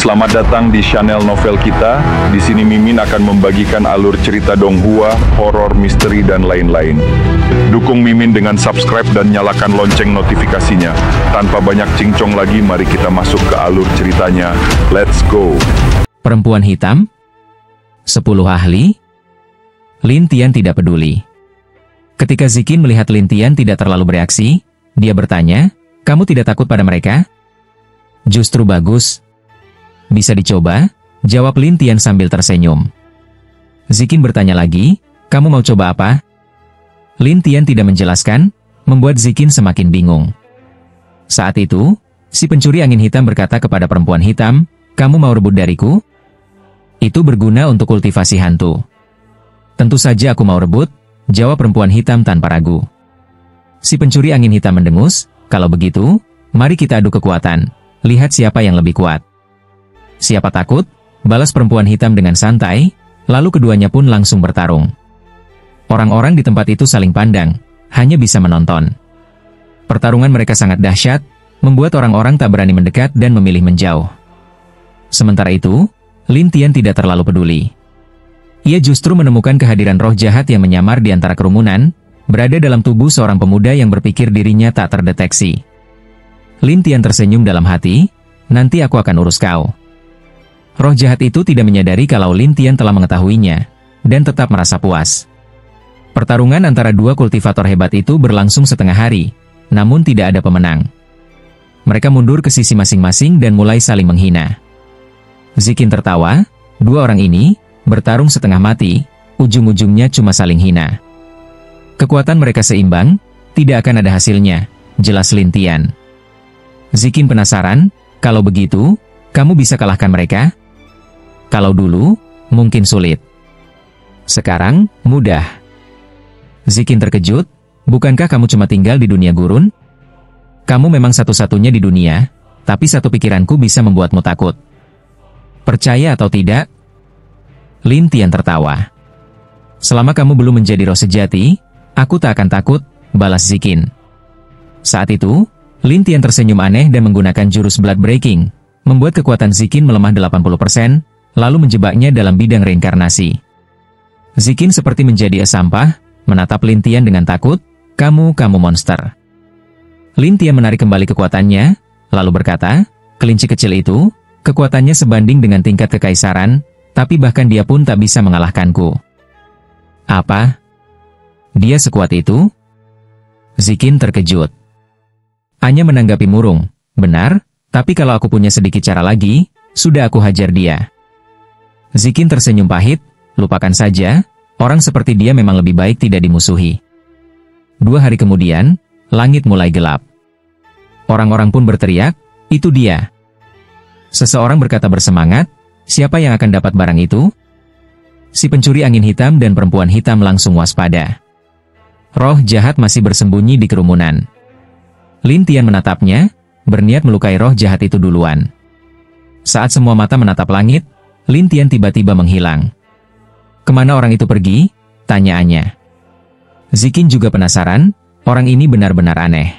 Selamat datang di channel novel kita. Di sini Mimin akan membagikan alur cerita donghua, horor, misteri, dan lain-lain. Dukung Mimin dengan subscribe dan nyalakan lonceng notifikasinya. Tanpa banyak cincong lagi, mari kita masuk ke alur ceritanya. Let's go. Perempuan hitam? 10 ahli? Lin Tian tidak peduli. Ketika Zikin melihat Lin Tian tidak terlalu bereaksi, dia bertanya, "Kamu tidak takut pada mereka?" "Justru bagus. Bisa dicoba," jawab Lin Tian sambil tersenyum. Zikin bertanya lagi, "Kamu mau coba apa?" Lin Tian tidak menjelaskan, membuat Zikin semakin bingung. Saat itu, si pencuri angin hitam berkata kepada perempuan hitam, "Kamu mau rebut dariku? Itu berguna untuk kultivasi hantu." "Tentu saja aku mau rebut," jawab perempuan hitam tanpa ragu. Si pencuri angin hitam mendengus, "Kalau begitu, mari kita adu kekuatan. Lihat siapa yang lebih kuat." "Siapa takut?" balas perempuan hitam dengan santai, lalu keduanya pun langsung bertarung. Orang-orang di tempat itu saling pandang, hanya bisa menonton. Pertarungan mereka sangat dahsyat, membuat orang-orang tak berani mendekat dan memilih menjauh. Sementara itu, Lin Tian tidak terlalu peduli. Ia justru menemukan kehadiran roh jahat yang menyamar di antara kerumunan, berada dalam tubuh seorang pemuda yang berpikir dirinya tak terdeteksi. Lin Tian tersenyum dalam hati, "Nanti aku akan urus kau." Roh jahat itu tidak menyadari kalau Lin Tian telah mengetahuinya, dan tetap merasa puas. Pertarungan antara dua kultivator hebat itu berlangsung setengah hari, namun tidak ada pemenang. Mereka mundur ke sisi masing-masing dan mulai saling menghina. Zikin tertawa, dua orang ini bertarung setengah mati, ujung-ujungnya cuma saling hina. Kekuatan mereka seimbang, tidak akan ada hasilnya, jelas Lin Tian. Zikin penasaran, "Kalau begitu, kamu bisa kalahkan mereka?" "Kalau dulu, mungkin sulit. Sekarang, mudah." Zikin terkejut, "Bukankah kamu cuma tinggal di dunia gurun? Kamu memang satu-satunya di dunia, tapi satu pikiranku bisa membuatmu takut. Percaya atau tidak?" Lin Tian tertawa. "Selama kamu belum menjadi roh sejati, aku tak akan takut," balas Zikin. Saat itu, Lin Tian tersenyum aneh dan menggunakan jurus Blood Breaking, membuat kekuatan Zikin melemah 80%, lalu menjebaknya dalam bidang reinkarnasi. Zikin seperti menjadi es sampah, menatap Lin Tian dengan takut, kamu monster." Lin Tian menarik kembali kekuatannya, lalu berkata, "Kelinci kecil itu, kekuatannya sebanding dengan tingkat kekaisaran, tapi bahkan dia pun tak bisa mengalahkanku." "Apa? Dia sekuat itu?" Zikin terkejut. Anya menanggapi murung, "Benar, tapi kalau aku punya sedikit cara lagi, sudah aku hajar dia." Zikin tersenyum pahit, "Lupakan saja, orang seperti dia memang lebih baik tidak dimusuhi." 2 hari kemudian, langit mulai gelap. Orang-orang pun berteriak, "Itu dia!" Seseorang berkata bersemangat, "Siapa yang akan dapat barang itu?" Si pencuri angin hitam dan perempuan hitam langsung waspada. Roh jahat masih bersembunyi di kerumunan. Lin Tian menatapnya, berniat melukai roh jahat itu duluan. Saat semua mata menatap langit, Lin Tian tiba-tiba menghilang. "Kemana orang itu pergi?" tanya Anya. Zikin juga penasaran, orang ini benar-benar aneh.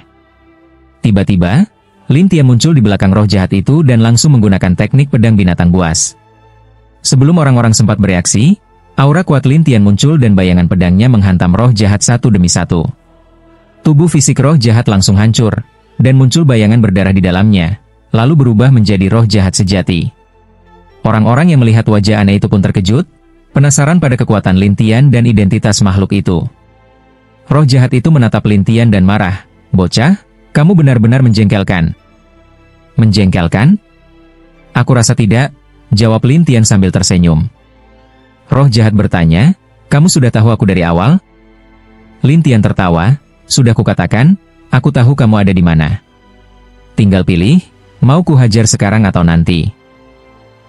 Tiba-tiba, Lin Tian muncul di belakang roh jahat itu dan langsung menggunakan teknik pedang binatang buas. Sebelum orang-orang sempat bereaksi, aura kuat Lin Tian muncul dan bayangan pedangnya menghantam roh jahat satu demi satu. Tubuh fisik roh jahat langsung hancur, dan muncul bayangan berdarah di dalamnya, lalu berubah menjadi roh jahat sejati. Orang-orang yang melihat wajah aneh itu pun terkejut, penasaran pada kekuatan Lin Tian dan identitas makhluk itu. Roh jahat itu menatap Lin Tian dan marah, "Bocah, kamu benar-benar menjengkelkan." "Menjengkelkan? Aku rasa tidak," jawab Lin Tian sambil tersenyum. Roh jahat bertanya, "Kamu sudah tahu aku dari awal?" Lin Tian tertawa, "Sudah kukatakan, aku tahu kamu ada di mana. Tinggal pilih, mau ku hajar sekarang atau nanti."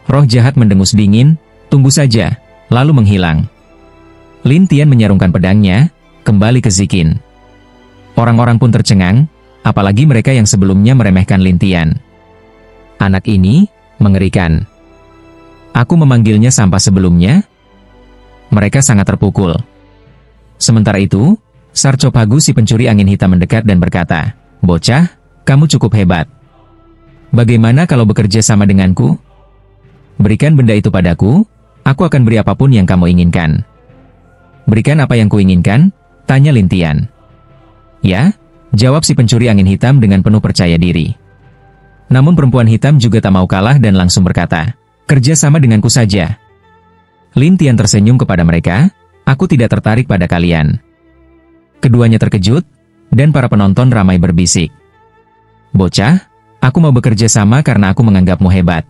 Roh jahat mendengus dingin, "Tunggu saja," lalu menghilang. Lin Tian menyarungkan pedangnya, kembali ke Zikin. Orang-orang pun tercengang, apalagi mereka yang sebelumnya meremehkan Lin Tian. Anak ini mengerikan. Aku memanggilnya sampah sebelumnya. Mereka sangat terpukul. Sementara itu, Sarcopagu si pencuri angin hitam mendekat dan berkata, "Bocah, kamu cukup hebat. Bagaimana kalau bekerja sama denganku?" Berikan benda itu padaku, aku akan beri apapun yang kamu inginkan. Berikan apa yang kuinginkan? Tanya Lin Tian. Ya, jawab si pencuri angin hitam dengan penuh percaya diri. Namun perempuan hitam juga tak mau kalah dan langsung berkata, kerja sama denganku saja. Lin Tian tersenyum kepada mereka, aku tidak tertarik pada kalian. Keduanya terkejut, dan para penonton ramai berbisik. Bocah, aku mau bekerja sama karena aku menganggapmu hebat.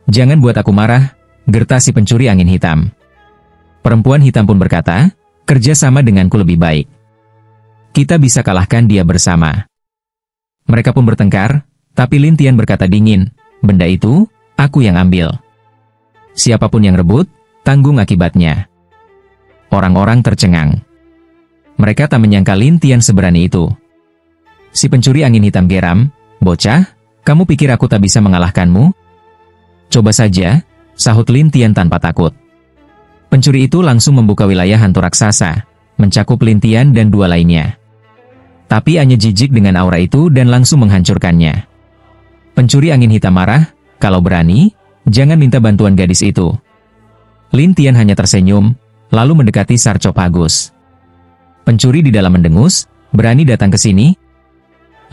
Jangan buat aku marah, gerta si pencuri angin hitam. Perempuan hitam pun berkata, kerja sama denganku lebih baik. Kita bisa kalahkan dia bersama. Mereka pun bertengkar, tapi Lin Tian berkata dingin, benda itu, aku yang ambil. Siapapun yang rebut, tanggung akibatnya. Orang-orang tercengang. Mereka tak menyangka Lin Tian seberani itu. Si pencuri angin hitam geram, bocah, kamu pikir aku tak bisa mengalahkanmu? Coba saja, sahut Lin Tian tanpa takut. Pencuri itu langsung membuka wilayah hantu raksasa, mencakup Lin Tian dan dua lainnya. Tapi Anya jijik dengan aura itu dan langsung menghancurkannya. Pencuri angin hitam marah, kalau berani, jangan minta bantuan gadis itu. Lin Tian hanya tersenyum, lalu mendekati sarcophagus. Pencuri di dalam mendengus, berani datang ke sini?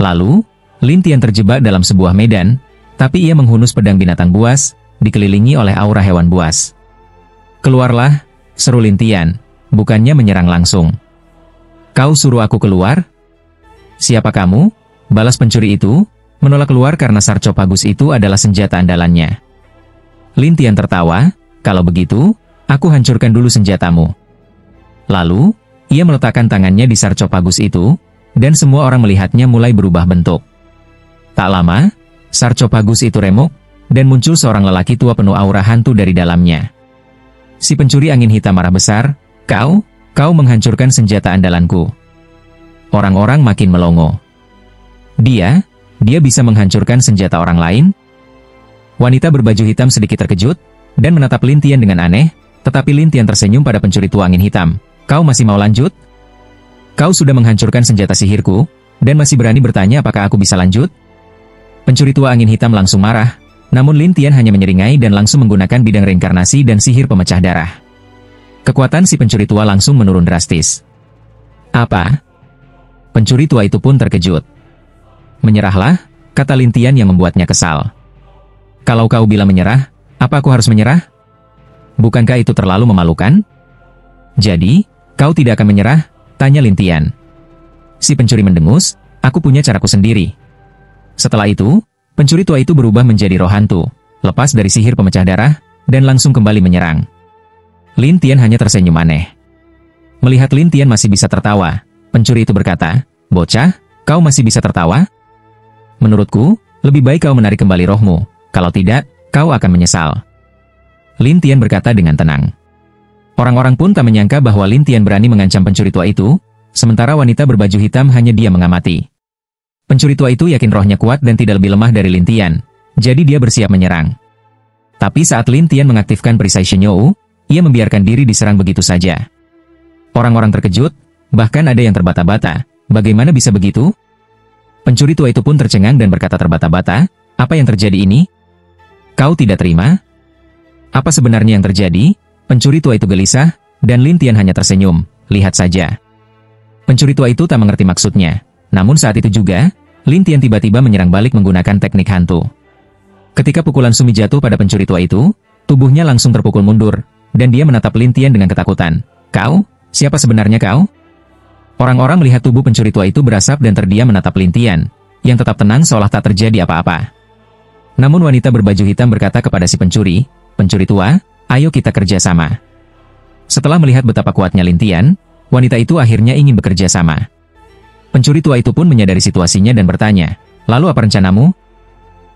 Lalu, Lin Tian terjebak dalam sebuah medan, tapi ia menghunus pedang binatang buas, dikelilingi oleh aura hewan buas. Keluarlah, seru Lin Tian, bukannya menyerang langsung. Kau suruh aku keluar? Siapa kamu? Balas pencuri itu, menolak keluar karena sarcophagus itu adalah senjata andalannya. Lin Tian tertawa, kalau begitu, aku hancurkan dulu senjatamu. Lalu, ia meletakkan tangannya di sarcophagus itu, dan semua orang melihatnya mulai berubah bentuk. Tak lama, sarcophagus itu remuk, dan muncul seorang lelaki tua penuh aura hantu dari dalamnya. Si pencuri angin hitam marah besar, kau menghancurkan senjata andalanku. Orang-orang makin melongo. Dia bisa menghancurkan senjata orang lain? Wanita berbaju hitam sedikit terkejut, dan menatap Lin Tian dengan aneh, tetapi Lin Tian tersenyum pada pencuri tua angin hitam. Kau masih mau lanjut? Kau sudah menghancurkan senjata sihirku, dan masih berani bertanya apakah aku bisa lanjut? Pencuri tua angin hitam langsung marah, namun Lin Tian hanya menyeringai dan langsung menggunakan bidang reinkarnasi dan sihir pemecah darah. Kekuatan si pencuri tua langsung menurun drastis. Apa? Pencuri tua itu pun terkejut. Menyerahlah, kata Lin Tian yang membuatnya kesal. Kalau kau bilang menyerah, apa aku harus menyerah? Bukankah itu terlalu memalukan? Jadi, kau tidak akan menyerah? Tanya Lin Tian. Si pencuri mendengus, aku punya caraku sendiri. Setelah itu, pencuri tua itu berubah menjadi roh hantu, lepas dari sihir pemecah darah, dan langsung kembali menyerang. Lin Tian hanya tersenyum aneh. Melihat Lin Tian masih bisa tertawa, pencuri itu berkata, bocah, kau masih bisa tertawa? Menurutku, lebih baik kau menarik kembali rohmu, kalau tidak, kau akan menyesal. Lin Tian berkata dengan tenang. Orang-orang pun tak menyangka bahwa Lin Tian berani mengancam pencuri tua itu, sementara wanita berbaju hitam hanya dia mengamati. Pencuri tua itu yakin rohnya kuat dan tidak lebih lemah dari Lin Tian, jadi dia bersiap menyerang. Tapi saat Lin Tian mengaktifkan perisai Shenyou, ia membiarkan diri diserang begitu saja. Orang-orang terkejut, bahkan ada yang terbata-bata, bagaimana bisa begitu? Pencuri tua itu pun tercengang dan berkata terbata-bata, apa yang terjadi ini? Kau tidak terima? Apa sebenarnya yang terjadi? Pencuri tua itu gelisah, dan Lin Tian hanya tersenyum, lihat saja. Pencuri tua itu tak mengerti maksudnya. Namun saat itu juga, Lin Tian tiba-tiba menyerang balik menggunakan teknik hantu. Ketika pukulan Sumi jatuh pada pencuri tua itu, tubuhnya langsung terpukul mundur, dan dia menatap Lin Tian dengan ketakutan. Kau? Siapa sebenarnya kau? Orang-orang melihat tubuh pencuri tua itu berasap dan terdiam menatap Lin Tian, yang tetap tenang seolah tak terjadi apa-apa. Namun wanita berbaju hitam berkata kepada si pencuri tua, ayo kita kerja sama. Setelah melihat betapa kuatnya Lin Tian, wanita itu akhirnya ingin bekerja sama. Pencuri tua itu pun menyadari situasinya dan bertanya, lalu apa rencanamu?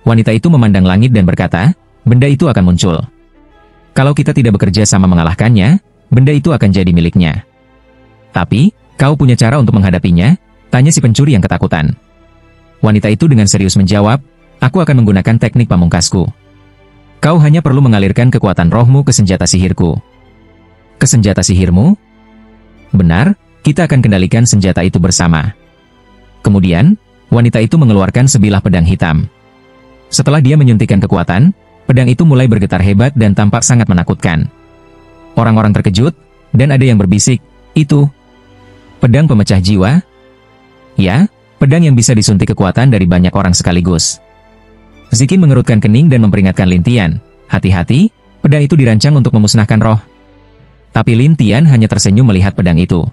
Wanita itu memandang langit dan berkata, benda itu akan muncul. Kalau kita tidak bekerja sama mengalahkannya, benda itu akan jadi miliknya. Tapi, kau punya cara untuk menghadapinya? Tanya si pencuri yang ketakutan. Wanita itu dengan serius menjawab, aku akan menggunakan teknik pamungkasku. Kau hanya perlu mengalirkan kekuatan rohmu ke senjata sihirku. Ke senjata sihirmu? Benar, kita akan kendalikan senjata itu bersama. Kemudian, wanita itu mengeluarkan sebilah pedang hitam. Setelah dia menyuntikkan kekuatan, pedang itu mulai bergetar hebat dan tampak sangat menakutkan. Orang-orang terkejut, dan ada yang berbisik, "Itu pedang pemecah jiwa?" "Ya, pedang yang bisa disuntik kekuatan dari banyak orang sekaligus." Zikin mengerutkan kening dan memperingatkan Lin Tian, "Hati-hati, pedang itu dirancang untuk memusnahkan roh." Tapi Lin Tian hanya tersenyum melihat pedang itu.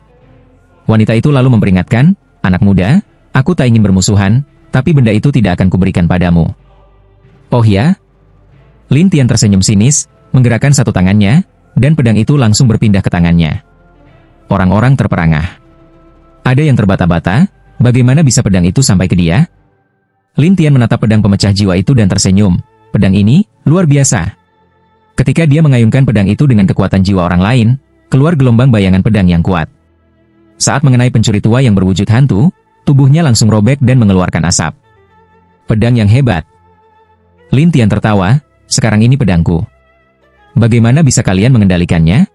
Wanita itu lalu memperingatkan, "Anak muda, aku tak ingin bermusuhan, tapi benda itu tidak akan kuberikan padamu." "Oh ya?" Lin Tian tersenyum sinis, menggerakkan satu tangannya, dan pedang itu langsung berpindah ke tangannya. Orang-orang terperangah. Ada yang terbata-bata, bagaimana bisa pedang itu sampai ke dia? Lin Tian menatap pedang pemecah jiwa itu dan tersenyum. Pedang ini luar biasa. Ketika dia mengayunkan pedang itu dengan kekuatan jiwa orang lain, keluar gelombang bayangan pedang yang kuat. Saat mengenai pencuri tua yang berwujud hantu, tubuhnya langsung robek dan mengeluarkan asap. "Pedang yang hebat." Lin Tian tertawa, "Sekarang ini pedangku. Bagaimana bisa kalian mengendalikannya?"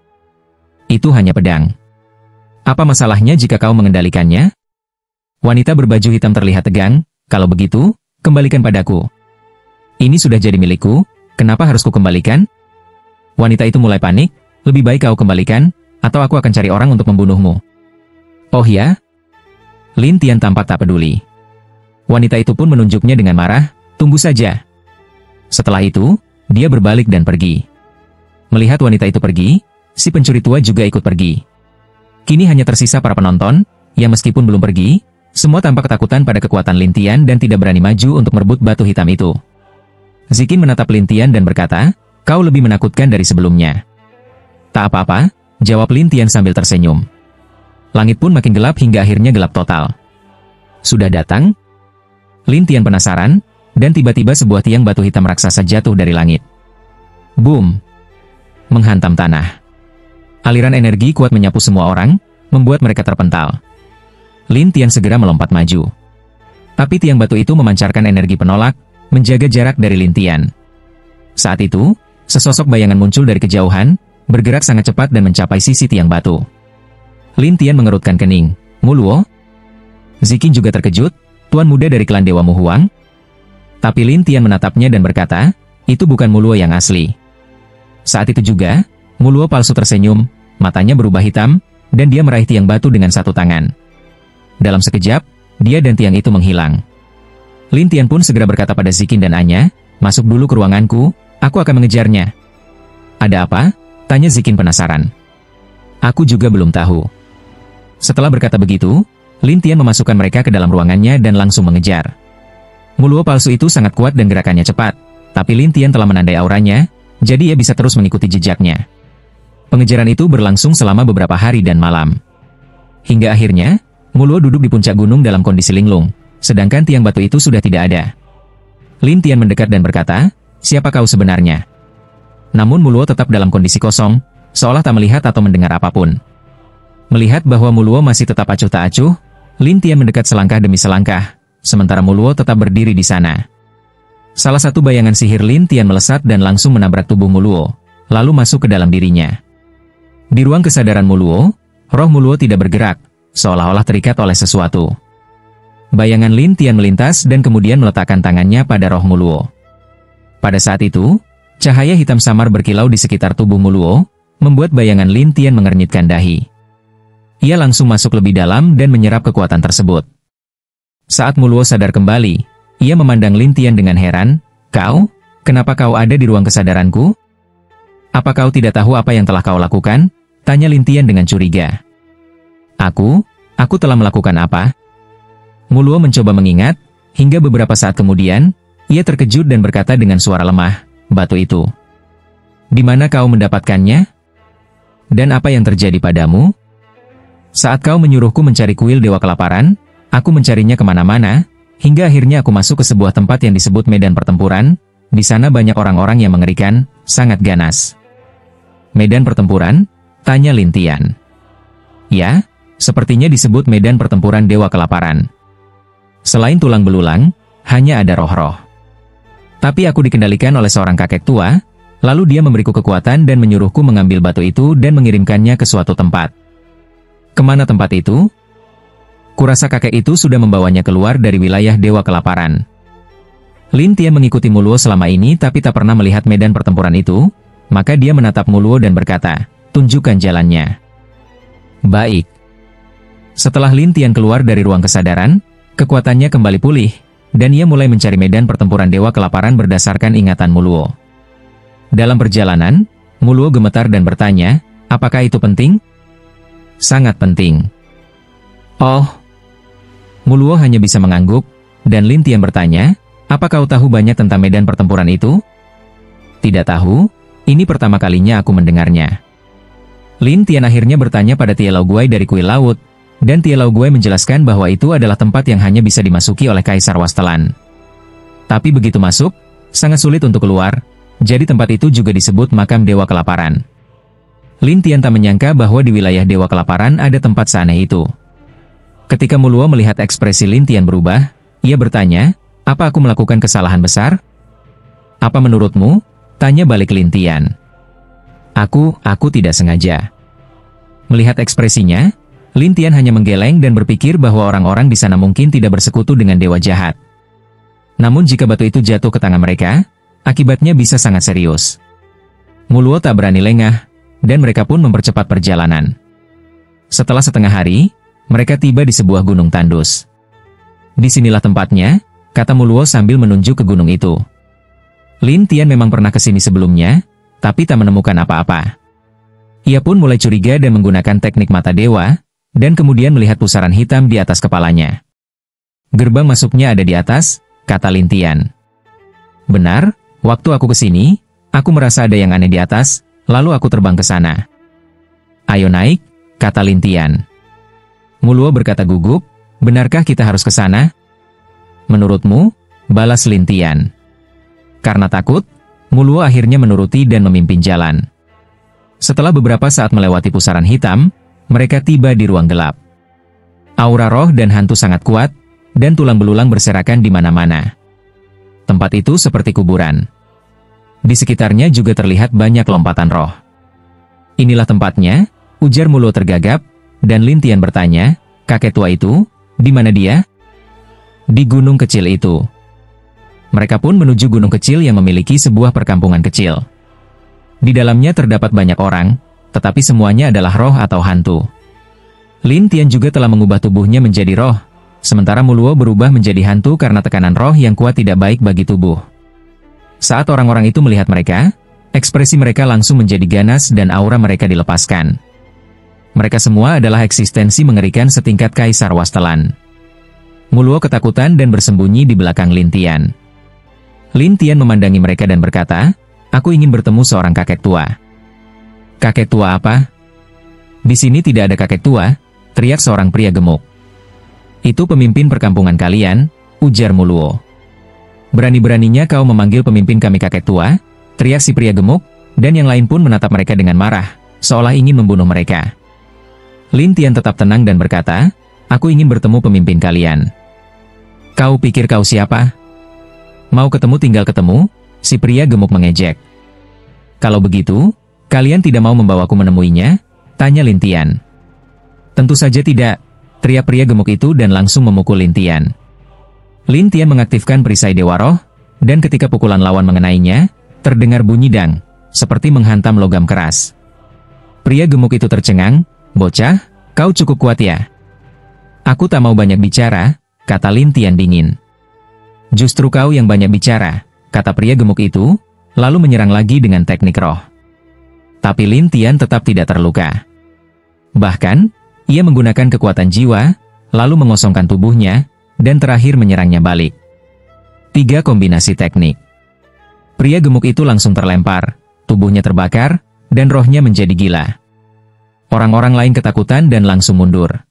"Itu hanya pedang. Apa masalahnya jika kau mengendalikannya?" Wanita berbaju hitam terlihat tegang. "Kalau begitu, kembalikan padaku. Ini sudah jadi milikku, kenapa harus kukembalikan?" Wanita itu mulai panik, "Lebih baik kau kembalikan, atau aku akan cari orang untuk membunuhmu." "Oh ya?" Lin Tian tampak tak peduli. Wanita itu pun menunjuknya dengan marah, "Tunggu saja." Setelah itu, dia berbalik dan pergi. Melihat wanita itu pergi, si pencuri tua juga ikut pergi. Kini hanya tersisa para penonton, yang meskipun belum pergi, semua tampak ketakutan pada kekuatan Lin Tian dan tidak berani maju untuk merebut batu hitam itu. Zikin menatap Lin Tian dan berkata, "Kau lebih menakutkan dari sebelumnya." "Tak apa-apa," jawab Lin Tian sambil tersenyum. Langit pun makin gelap hingga akhirnya gelap total. "Sudah datang?" Lin Tian penasaran, dan tiba-tiba sebuah tiang batu hitam raksasa jatuh dari langit. Boom! Menghantam tanah. Aliran energi kuat menyapu semua orang, membuat mereka terpental. Lin Tian segera melompat maju. Tapi tiang batu itu memancarkan energi penolak, menjaga jarak dari Lin Tian. Saat itu, sesosok bayangan muncul dari kejauhan, bergerak sangat cepat dan mencapai sisi tiang batu. Lin Tian mengerutkan kening. "Muluo?" Zikin juga terkejut, tuan muda dari klan Dewa Mu Huang. Tapi Lin Tian menatapnya dan berkata, "Itu bukan Muluo yang asli." Saat itu juga, Muluo palsu tersenyum, matanya berubah hitam, dan dia meraih tiang batu dengan satu tangan. Dalam sekejap, dia dan tiang itu menghilang. Lin Tian pun segera berkata pada Zikin dan Anya, "Masuk dulu ke ruanganku, aku akan mengejarnya." "Ada apa?" tanya Zikin penasaran. "Aku juga belum tahu." Setelah berkata begitu, Lin Tian memasukkan mereka ke dalam ruangannya dan langsung mengejar. Muluo palsu itu sangat kuat dan gerakannya cepat, tapi Lin Tian telah menandai auranya, jadi ia bisa terus mengikuti jejaknya. Pengejaran itu berlangsung selama beberapa hari dan malam. Hingga akhirnya, Muluo duduk di puncak gunung dalam kondisi linglung, sedangkan tiang batu itu sudah tidak ada. Lin Tian mendekat dan berkata, "Siapa kau sebenarnya?" Namun Muluo tetap dalam kondisi kosong, seolah tak melihat atau mendengar apapun. Melihat bahwa Muluo masih tetap acuh tak acuh, Lin Tian mendekat selangkah demi selangkah, sementara Muluo tetap berdiri di sana. Salah satu bayangan sihir Lin Tian melesat dan langsung menabrak tubuh Muluo, lalu masuk ke dalam dirinya. Di ruang kesadaran Muluo, roh Muluo tidak bergerak, seolah-olah terikat oleh sesuatu. Bayangan Lin Tian melintas dan kemudian meletakkan tangannya pada roh Muluo. Pada saat itu, cahaya hitam samar berkilau di sekitar tubuh Muluo, membuat bayangan Lin Tian mengernyitkan dahi. Ia langsung masuk lebih dalam dan menyerap kekuatan tersebut. Saat Muluo sadar kembali, ia memandang Lin Tian dengan heran, "Kau, kenapa kau ada di ruang kesadaranku? Apa kau tidak tahu apa yang telah kau lakukan?" tanya Lin Tian dengan curiga. Aku telah melakukan apa?" Muluo mencoba mengingat, hingga beberapa saat kemudian, ia terkejut dan berkata dengan suara lemah, "Batu itu. Di mana kau mendapatkannya? Dan apa yang terjadi padamu? Saat kau menyuruhku mencari kuil Dewa Kelaparan, aku mencarinya kemana-mana, hingga akhirnya aku masuk ke sebuah tempat yang disebut medan pertempuran. Di sana banyak orang-orang yang mengerikan, sangat ganas." "Medan pertempuran?" tanya Lin Tian. "Ya, sepertinya disebut medan pertempuran Dewa Kelaparan. Selain tulang belulang, hanya ada roh-roh. Tapi aku dikendalikan oleh seorang kakek tua, lalu dia memberiku kekuatan dan menyuruhku mengambil batu itu dan mengirimkannya ke suatu tempat." "Kemana tempat itu?" "Kurasa kakek itu sudah membawanya keluar dari wilayah Dewa Kelaparan." Lin Tian mengikuti Muluo selama ini tapi tak pernah melihat medan pertempuran itu, maka dia menatap Muluo dan berkata, "Tunjukkan jalannya." Baik. Setelah Lin Tian keluar dari ruang kesadaran, kekuatannya kembali pulih, dan ia mulai mencari medan pertempuran Dewa Kelaparan berdasarkan ingatan Muluo. Dalam perjalanan, Muluo gemetar dan bertanya, "Apakah itu penting?" "Sangat penting." "Oh." Muluo hanya bisa mengangguk, dan Lin Tian bertanya, "Apa kau tahu banyak tentang medan pertempuran itu?" "Tidak tahu, ini pertama kalinya aku mendengarnya." Lin Tian akhirnya bertanya pada Tie Lao Guai dari kuil laut, dan Tie Lao Guai menjelaskan bahwa itu adalah tempat yang hanya bisa dimasuki oleh Kaisar Wastelan. Tapi begitu masuk, sangat sulit untuk keluar, jadi tempat itu juga disebut makam Dewa Kelaparan. Lin Tian tak menyangka bahwa di wilayah Dewa Kelaparan ada tempat seaneh itu. Ketika Muluo melihat ekspresi Lin Tian berubah, ia bertanya, "Apa aku melakukan kesalahan besar?" "Apa menurutmu?" tanya balik Lin Tian. Aku tidak sengaja." Melihat ekspresinya, Lin Tian hanya menggeleng dan berpikir bahwa orang-orang di sana mungkin tidak bersekutu dengan dewa jahat. Namun jika batu itu jatuh ke tangan mereka, akibatnya bisa sangat serius. Muluo tak berani lengah, dan mereka pun mempercepat perjalanan. Setelah setengah hari, mereka tiba di sebuah gunung tandus. "Disinilah tempatnya," kata Muluo sambil menunjuk ke gunung itu. Lin Tian memang pernah ke sini sebelumnya, tapi tak menemukan apa-apa. Ia pun mulai curiga dan menggunakan teknik mata dewa, dan kemudian melihat pusaran hitam di atas kepalanya. "Gerbang masuknya ada di atas," kata Lin Tian. "Benar, waktu aku ke sini, aku merasa ada yang aneh di atas, lalu aku terbang ke sana." "Ayo naik," kata Lin Tian. Muluo berkata gugup, "Benarkah kita harus ke sana?" "Menurutmu?" balas Lin Tian. Karena takut, Muluo akhirnya menuruti dan memimpin jalan. Setelah beberapa saat melewati pusaran hitam, mereka tiba di ruang gelap. Aura roh dan hantu sangat kuat, dan tulang belulang berserakan di mana-mana. Tempat itu seperti kuburan. Di sekitarnya juga terlihat banyak lompatan roh. "Inilah tempatnya," ujar Muluo tergagap, dan Lin Tian bertanya, "Kakek tua itu, di mana dia?" "Di gunung kecil itu." Mereka pun menuju gunung kecil yang memiliki sebuah perkampungan kecil. Di dalamnya terdapat banyak orang, tetapi semuanya adalah roh atau hantu. Lin Tian juga telah mengubah tubuhnya menjadi roh, sementara Muluo berubah menjadi hantu karena tekanan roh yang kuat tidak baik bagi tubuh. Saat orang-orang itu melihat mereka, ekspresi mereka langsung menjadi ganas dan aura mereka dilepaskan. Mereka semua adalah eksistensi mengerikan setingkat Kaisar Wastelan. Muluo ketakutan dan bersembunyi di belakang Lin Tian. Lin Tian memandangi mereka dan berkata, "Aku ingin bertemu seorang kakek tua." "Kakek tua apa?" "Di sini tidak ada kakek tua," teriak seorang pria gemuk. "Itu pemimpin perkampungan kalian," ujar Muluo. "Berani-beraninya kau memanggil pemimpin kami kakek tua?" teriak si pria gemuk, dan yang lain pun menatap mereka dengan marah, seolah ingin membunuh mereka. Lin Tian tetap tenang dan berkata, "Aku ingin bertemu pemimpin kalian." "Kau pikir kau siapa? Mau ketemu tinggal ketemu," si pria gemuk mengejek. "Kalau begitu, kalian tidak mau membawaku menemuinya?" tanya Lin Tian. "Tentu saja tidak," teriak pria gemuk itu dan langsung memukul Lin Tian. Lin Tian mengaktifkan perisai Dewa Roh, dan ketika pukulan lawan mengenainya, terdengar bunyi dang, seperti menghantam logam keras. Pria gemuk itu tercengang, "Bocah, kau cukup kuat ya?" "Aku tak mau banyak bicara," kata Lin Tian dingin. "Justru kau yang banyak bicara," kata pria gemuk itu, lalu menyerang lagi dengan teknik roh. Tapi Lin Tian tetap tidak terluka. Bahkan, ia menggunakan kekuatan jiwa, lalu mengosongkan tubuhnya, dan terakhir menyerangnya balik. 3 kombinasi teknik. Pria gemuk itu langsung terlempar, tubuhnya terbakar, dan rohnya menjadi gila. Orang-orang lain ketakutan dan langsung mundur.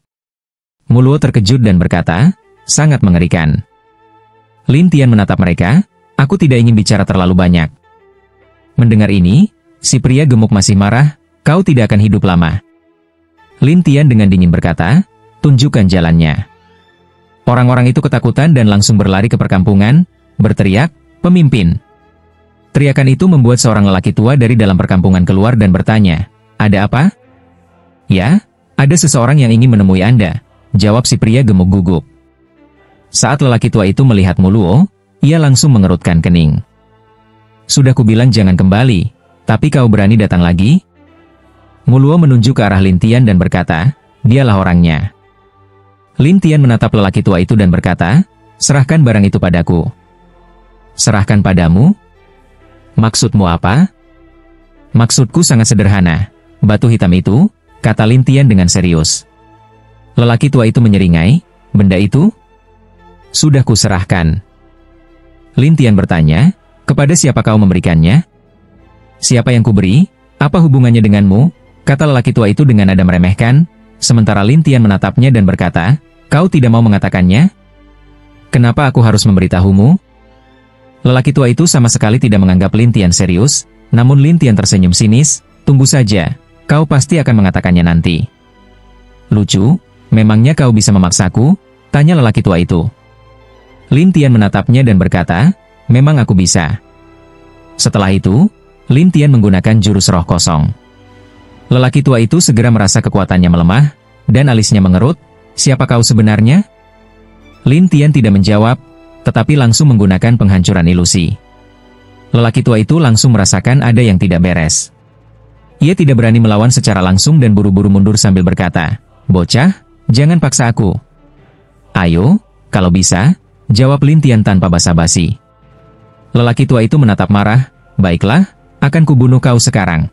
Muluo terkejut dan berkata, "Sangat mengerikan." Lin Tian menatap mereka, "Aku tidak ingin bicara terlalu banyak." Mendengar ini, si pria gemuk masih marah, "Kau tidak akan hidup lama." Lin Tian dengan dingin berkata, "Tunjukkan jalannya." Orang-orang itu ketakutan dan langsung berlari ke perkampungan, berteriak, "Pemimpin!" Teriakan itu membuat seorang lelaki tua dari dalam perkampungan keluar dan bertanya, "Ada apa?" "Ya, ada seseorang yang ingin menemui Anda," jawab si pria gemuk gugup. Saat lelaki tua itu melihat Muluo, ia langsung mengerutkan kening. Sudah kubilang jangan kembali, tapi kau berani datang lagi? Muluo menunjuk ke arah Lin Tian dan berkata, dialah orangnya. Lin Tian menatap lelaki tua itu dan berkata, serahkan barang itu padaku. Serahkan padamu? Maksudmu apa? Maksudku sangat sederhana. Batu hitam itu, kata Lin Tian dengan serius. Lelaki tua itu menyeringai, benda itu? Sudah kuserahkan. Lin Tian bertanya, kepada siapa kau memberikannya? Siapa yang kuberi? Apa hubungannya denganmu? Kata lelaki tua itu dengan nada meremehkan, sementara Lin Tian menatapnya dan berkata, kau tidak mau mengatakannya? Kenapa aku harus memberitahumu? Lelaki tua itu sama sekali tidak menganggap Lin Tian serius, namun Lin Tian tersenyum sinis, tunggu saja, kau pasti akan mengatakannya nanti. Lucu, memangnya kau bisa memaksaku? Tanya lelaki tua itu. Lin Tian menatapnya dan berkata, memang aku bisa. Setelah itu, Lin Tian menggunakan jurus roh kosong. Lelaki tua itu segera merasa kekuatannya melemah, dan alisnya mengerut, siapa kau sebenarnya? Lin Tian tidak menjawab, tetapi langsung menggunakan penghancuran ilusi. Lelaki tua itu langsung merasakan ada yang tidak beres. Ia tidak berani melawan secara langsung dan buru-buru mundur sambil berkata, bocah, jangan paksa aku. Ayo, kalau bisa, jawab Lin Tian tanpa basa-basi. Lelaki tua itu menatap marah, baiklah, akan kubunuh kau sekarang.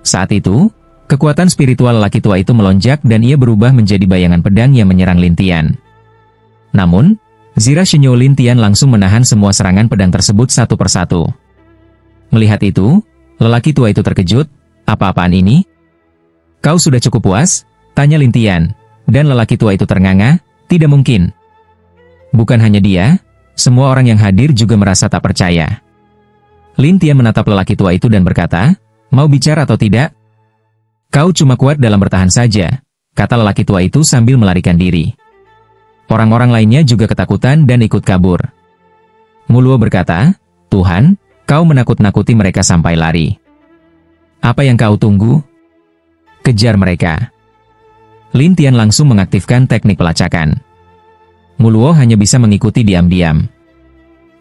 Saat itu, kekuatan spiritual lelaki tua itu melonjak dan ia berubah menjadi bayangan pedang yang menyerang Lin Tian. Namun, Zira Shenyo Lin Tian langsung menahan semua serangan pedang tersebut satu persatu. Melihat itu, lelaki tua itu terkejut, apa-apaan ini? Kau sudah cukup puas? Tanya Lin Tian, dan lelaki tua itu ternganga, tidak mungkin. Bukan hanya dia, semua orang yang hadir juga merasa tak percaya. Lin Tian menatap lelaki tua itu dan berkata, mau bicara atau tidak? Kau cuma kuat dalam bertahan saja, kata lelaki tua itu sambil melarikan diri. Orang-orang lainnya juga ketakutan dan ikut kabur. Muluo berkata, Tuhan, kau menakut-nakuti mereka sampai lari. Apa yang kau tunggu? Kejar mereka. Lin Tian langsung mengaktifkan teknik pelacakan. Muluo hanya bisa mengikuti diam-diam.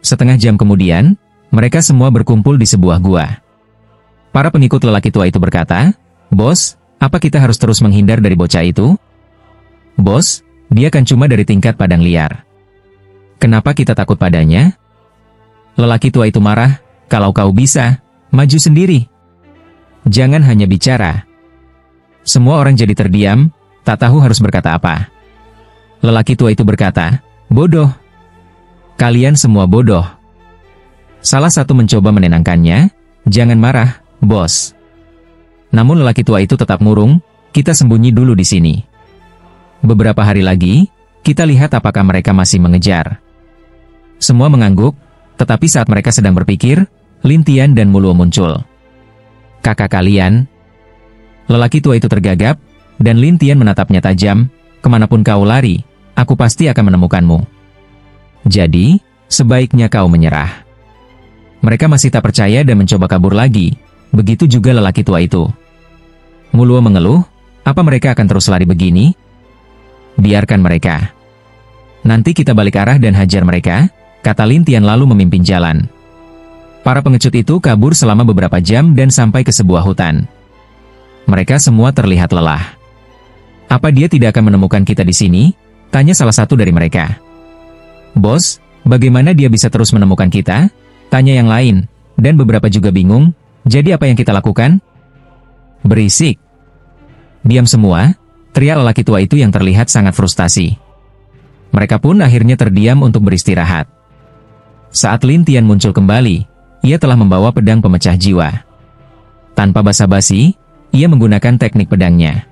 Setengah jam kemudian, mereka semua berkumpul di sebuah gua. Para pengikut lelaki tua itu berkata, Bos, apa kita harus terus menghindar dari bocah itu? Bos, dia kan cuma dari tingkat padang liar. Kenapa kita takut padanya? Lelaki tua itu marah, kalau kau bisa, maju sendiri. Jangan hanya bicara. Semua orang jadi terdiam, tak tahu harus berkata apa. Lelaki tua itu berkata, bodoh. Kalian semua bodoh. Salah satu mencoba menenangkannya, jangan marah, bos. Namun lelaki tua itu tetap murung, kita sembunyi dulu di sini. Beberapa hari lagi, kita lihat apakah mereka masih mengejar. Semua mengangguk, tetapi saat mereka sedang berpikir, Lin Tian dan Muluo muncul. Kakak kalian? Lelaki tua itu tergagap, dan Lin Tian menatapnya tajam, kemanapun kau lari, aku pasti akan menemukanmu. Jadi, sebaiknya kau menyerah. Mereka masih tak percaya dan mencoba kabur lagi, begitu juga lelaki tua itu. Muluo mengeluh, apa mereka akan terus lari begini? Biarkan mereka. Nanti kita balik arah dan hajar mereka, kata Lin Tian lalu memimpin jalan. Para pengecut itu kabur selama beberapa jam dan sampai ke sebuah hutan. Mereka semua terlihat lelah. Apa dia tidak akan menemukan kita di sini? Tanya salah satu dari mereka. Bos, bagaimana dia bisa terus menemukan kita? Tanya yang lain, dan beberapa juga bingung, jadi apa yang kita lakukan? Berisik. Diam semua, teriak lelaki tua itu yang terlihat sangat frustasi. Mereka pun akhirnya terdiam untuk beristirahat. Saat Lin Tian muncul kembali, ia telah membawa pedang pemecah jiwa. Tanpa basa-basi, ia menggunakan teknik pedangnya.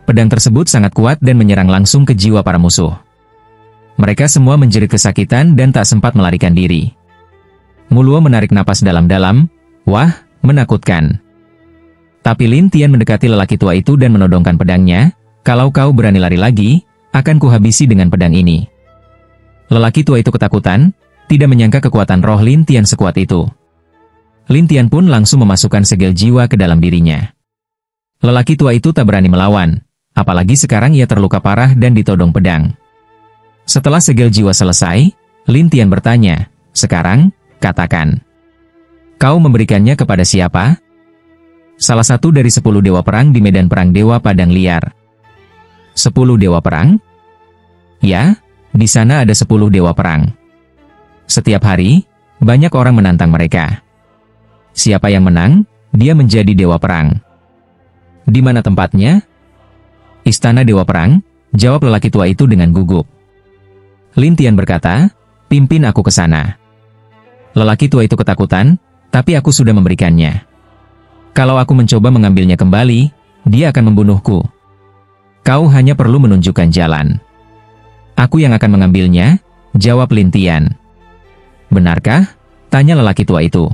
Pedang tersebut sangat kuat dan menyerang langsung ke jiwa para musuh. Mereka semua menjerit kesakitan dan tak sempat melarikan diri. Muluo menarik napas dalam-dalam, wah, menakutkan. Tapi Lin Tian mendekati lelaki tua itu dan menodongkan pedangnya, kalau kau berani lari lagi, akan kuhabisi dengan pedang ini. Lelaki tua itu ketakutan, tidak menyangka kekuatan roh Lin Tian sekuat itu. Lin Tian pun langsung memasukkan segel jiwa ke dalam dirinya. Lelaki tua itu tak berani melawan, apalagi sekarang ia terluka parah dan ditodong pedang. Setelah segel jiwa selesai, Lin Tian bertanya, "Sekarang, katakan. Kau memberikannya kepada siapa?" "Salah satu dari 10 dewa perang di medan perang Dewa Padang Liar." 10 dewa perang? Ya, di sana ada 10 dewa perang. Setiap hari, banyak orang menantang mereka. Siapa yang menang, dia menjadi dewa perang. Di mana tempatnya? Istana Dewa Perang, jawab lelaki tua itu dengan gugup. Lin Tian berkata, "Pimpin aku ke sana." Lelaki tua itu ketakutan, "Tapi aku sudah memberikannya. Kalau aku mencoba mengambilnya kembali, dia akan membunuhku. Kau hanya perlu menunjukkan jalan." "Aku yang akan mengambilnya," jawab Lin Tian. "Benarkah?" tanya lelaki tua itu.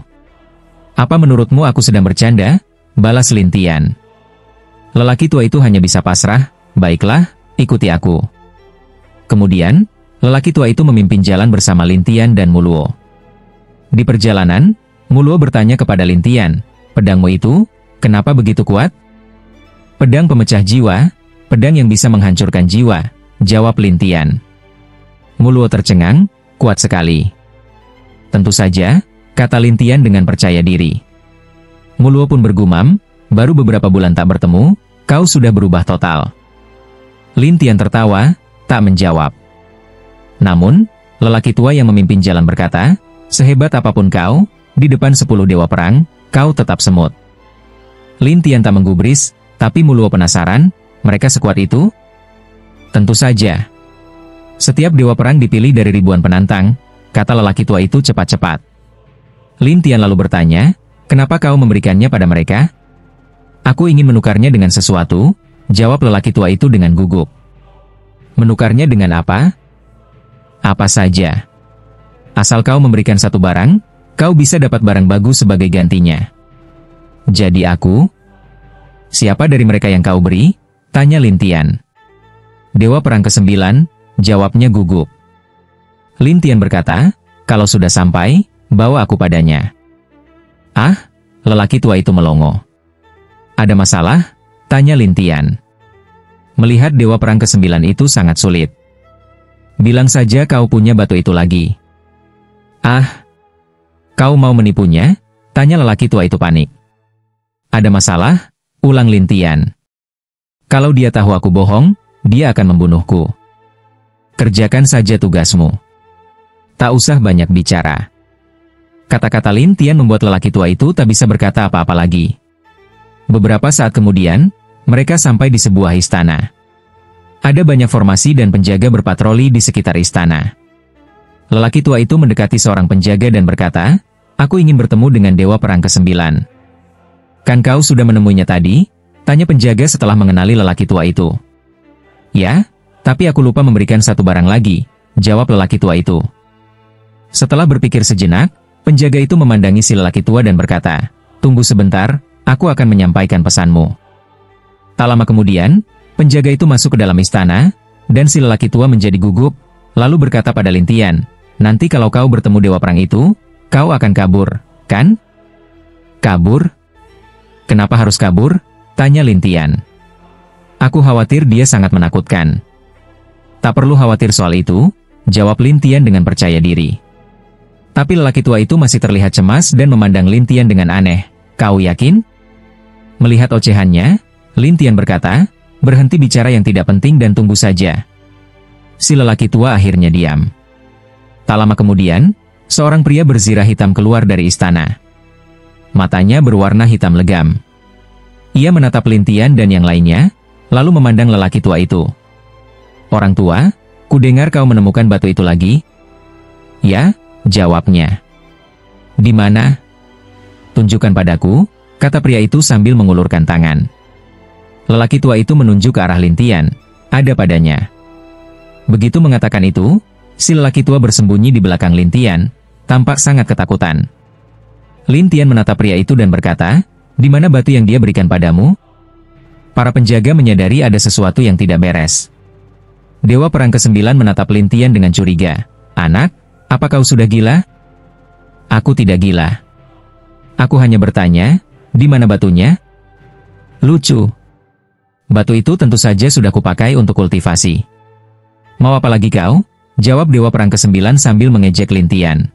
"Apa menurutmu aku sedang bercanda?" balas Lin Tian. Lelaki tua itu hanya bisa pasrah, "Baiklah, ikuti aku." Kemudian, lelaki tua itu memimpin jalan bersama Lin Tian dan Muluo. Di perjalanan, Muluo bertanya kepada Lin Tian, "Pedangmu itu, kenapa begitu kuat?" "Pedang pemecah jiwa, pedang yang bisa menghancurkan jiwa," jawab Lin Tian. Muluo tercengang, "Kuat sekali." "Tentu saja," kata Lin Tian dengan percaya diri. Muluo pun bergumam, "Baru beberapa bulan tak bertemu, kau sudah berubah total." Lin Tian tertawa, tak menjawab. Namun, lelaki tua yang memimpin jalan berkata, "Sehebat apapun kau, di depan 10 dewa perang, kau tetap semut." Lin Tian tak menggubris, tapi Muluo penasaran, "Mereka sekuat itu?" "Tentu saja. Setiap dewa perang dipilih dari ribuan penantang," kata lelaki tua itu cepat-cepat. Lin Tian lalu bertanya, "Kenapa kau memberikannya pada mereka?" "Aku ingin menukarnya dengan sesuatu," jawab lelaki tua itu dengan gugup. "Menukarnya dengan apa?" "Apa saja. Asal kau memberikan satu barang, kau bisa dapat barang bagus sebagai gantinya." "Jadi aku?" "Siapa dari mereka yang kau beri?" tanya Lin Tian. "Dewa perang ke-9, jawabnya gugup. Lin Tian berkata, "Kalau sudah sampai, bawa aku padanya." "Ah?" lelaki tua itu melongo. "Ada masalah?" tanya Lin Tian. "Melihat dewa perang ke-9 itu sangat sulit. Bilang saja kau punya batu itu lagi." "Ah, kau mau menipunya?" tanya lelaki tua itu panik. "Ada masalah?" ulang Lin Tian. "Kalau dia tahu aku bohong, dia akan membunuhku. Kerjakan saja tugasmu. Tak usah banyak bicara." Kata-kata Lin Tian membuat lelaki tua itu tak bisa berkata apa-apa lagi. Beberapa saat kemudian, mereka sampai di sebuah istana. Ada banyak formasi dan penjaga berpatroli di sekitar istana. Lelaki tua itu mendekati seorang penjaga dan berkata, "Aku ingin bertemu dengan dewa perang ke-9. "Kan kau sudah menemuinya tadi?" tanya penjaga setelah mengenali lelaki tua itu. "Ya, tapi aku lupa memberikan satu barang lagi," jawab lelaki tua itu. Setelah berpikir sejenak, penjaga itu memandangi si lelaki tua dan berkata, "Tunggu sebentar, aku akan menyampaikan pesanmu." Tak lama kemudian, penjaga itu masuk ke dalam istana, dan si lelaki tua menjadi gugup, lalu berkata pada Lin Tian, "Nanti kalau kau bertemu dewa perang itu, kau akan kabur, kan?" "Kabur? Kenapa harus kabur?" tanya Lin Tian. "Aku khawatir dia sangat menakutkan." "Tak perlu khawatir soal itu," jawab Lin Tian dengan percaya diri. Tapi lelaki tua itu masih terlihat cemas dan memandang Lin Tian dengan aneh. "Kau yakin?" Melihat ocehannya, Lin Tian berkata, "Berhenti bicara yang tidak penting dan tunggu saja." Si lelaki tua akhirnya diam. Tak lama kemudian, seorang pria berzirah hitam keluar dari istana. Matanya berwarna hitam legam. Ia menatap Lin Tian dan yang lainnya, lalu memandang lelaki tua itu. "Orang tua, kudengar kau menemukan batu itu lagi?" "Ya," jawabnya. "Di mana?" "Tunjukkan padaku," kata pria itu sambil mengulurkan tangan. Lelaki tua itu menunjuk ke arah Lin Tian. "Ada padanya." Begitu mengatakan itu, si lelaki tua bersembunyi di belakang Lin Tian, tampak sangat ketakutan. Lin Tian menatap pria itu dan berkata, "Di mana batu yang dia berikan padamu?" Para penjaga menyadari ada sesuatu yang tidak beres. Dewa perang ke-9 menatap Lin Tian dengan curiga. "Anak, apa kau sudah gila?" "Aku tidak gila. Aku hanya bertanya, di mana batunya?" "Lucu. Batu itu tentu saja sudah kupakai untuk kultivasi. Mau apa lagi kau?" Jawab Dewa Perang ke-9 sambil mengejek Lin Tian.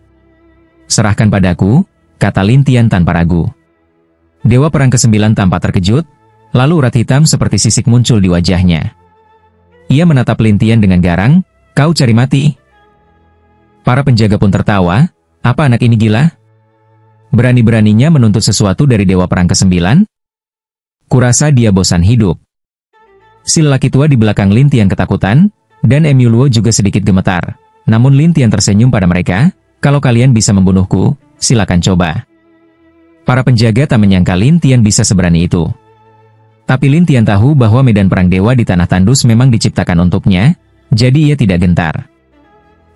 Serahkan padaku, kata Lin Tian tanpa ragu. Dewa Perang ke-9 tampak terkejut, lalu urat hitam seperti sisik muncul di wajahnya. Ia menatap Lin Tian dengan garang, kau cari mati. Para penjaga pun tertawa, apa anak ini gila? Berani-beraninya menuntut sesuatu dari Dewa Perang ke-9? Kurasa dia bosan hidup. Si lelaki tua di belakang Lin Tian ketakutan, dan Mu Luo juga sedikit gemetar. Namun Lin Tian tersenyum pada mereka, kalau kalian bisa membunuhku, silakan coba. Para penjaga tak menyangka Lin Tian bisa seberani itu. Tapi Lin Tian tahu bahwa medan perang dewa di Tanah Tandus memang diciptakan untuknya, jadi ia tidak gentar.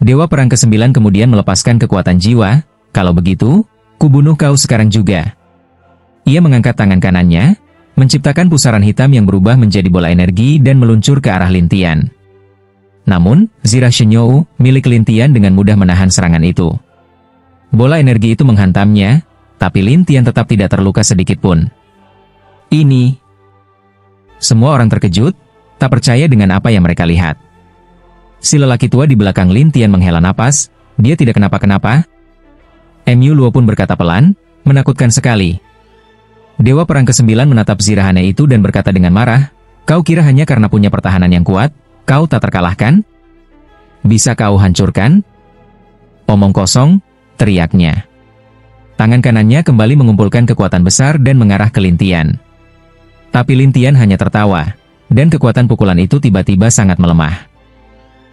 Dewa Perang ke-9 kemudian melepaskan kekuatan jiwa, kalau begitu, kubunuh kau sekarang juga. Ia mengangkat tangan kanannya, menciptakan pusaran hitam yang berubah menjadi bola energi dan meluncur ke arah Lin Tian. Namun, Zirah Shenyou, milik Lin Tian dengan mudah menahan serangan itu. Bola energi itu menghantamnya, tapi Lin Tian tetap tidak terluka sedikit pun. Ini. Semua orang terkejut, tak percaya dengan apa yang mereka lihat. Si lelaki tua di belakang Lin Tian menghela napas, dia tidak kenapa-kenapa. Mu Luo pun berkata pelan, menakutkan sekali. Dewa Perang ke-9 menatap Zirah aneh itu dan berkata dengan marah, kau kira hanya karena punya pertahanan yang kuat, kau tak terkalahkan? Bisa kau hancurkan? Omong kosong, teriaknya. Tangan kanannya kembali mengumpulkan kekuatan besar dan mengarah ke Lin Tian. Tapi Lin Tian hanya tertawa, dan kekuatan pukulan itu tiba-tiba sangat melemah.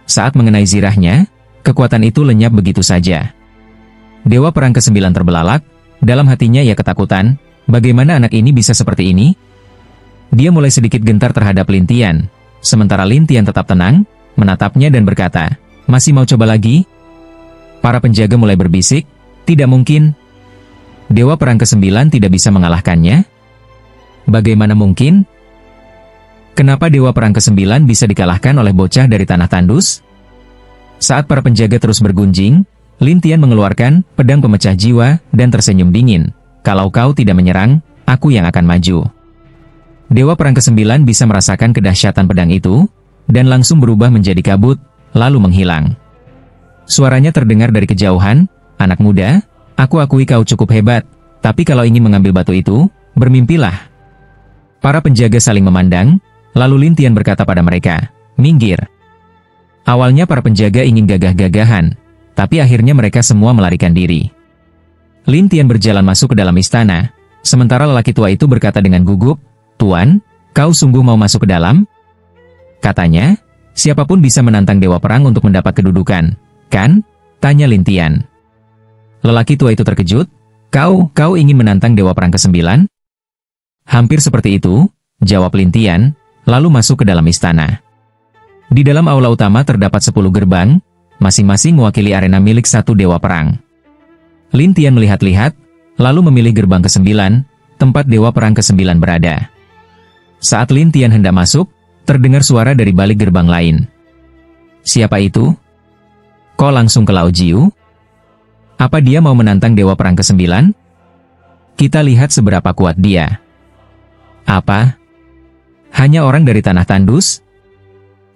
Saat mengenai zirahnya, kekuatan itu lenyap begitu saja. Dewa Perang ke-9 terbelalak, dalam hatinya ia ketakutan, bagaimana anak ini bisa seperti ini? Dia mulai sedikit gentar terhadap Lin Tian. Sementara Lin Tian tetap tenang, menatapnya dan berkata, masih mau coba lagi? Para penjaga mulai berbisik, tidak mungkin. Dewa Perang ke-9 tidak bisa mengalahkannya? Bagaimana mungkin? Kenapa Dewa Perang ke-9 bisa dikalahkan oleh bocah dari Tanah Tandus? Saat para penjaga terus bergunjing, Lin Tian mengeluarkan pedang pemecah jiwa dan tersenyum dingin. Kalau kau tidak menyerang, aku yang akan maju. Dewa Perang ke-9 bisa merasakan kedahsyatan pedang itu, dan langsung berubah menjadi kabut, lalu menghilang. Suaranya terdengar dari kejauhan, anak muda, aku akui kau cukup hebat, tapi kalau ingin mengambil batu itu, bermimpilah. Para penjaga saling memandang, lalu Lin Tian berkata pada mereka, minggir. Awalnya para penjaga ingin gagah-gagahan, tapi akhirnya mereka semua melarikan diri. Lin Tian berjalan masuk ke dalam istana, sementara lelaki tua itu berkata dengan gugup, Tuan, kau sungguh mau masuk ke dalam? Katanya, siapapun bisa menantang Dewa Perang untuk mendapat kedudukan, kan? Tanya Lin Tian. Lelaki tua itu terkejut, kau ingin menantang Dewa Perang ke-9? Hampir seperti itu, jawab Lin Tian, lalu masuk ke dalam istana. Di dalam aula utama terdapat 10 gerbang, masing-masing mewakili arena milik satu Dewa Perang. Lin Tian melihat-lihat, lalu memilih gerbang ke-9, tempat Dewa Perang ke-9 berada. Saat Lin Tian hendak masuk, terdengar suara dari balik gerbang lain. Siapa itu? Kok langsung ke Lao Jiu? Apa dia mau menantang Dewa Perang ke-9? Kita lihat seberapa kuat dia. Apa? Hanya orang dari Tanah Tandus?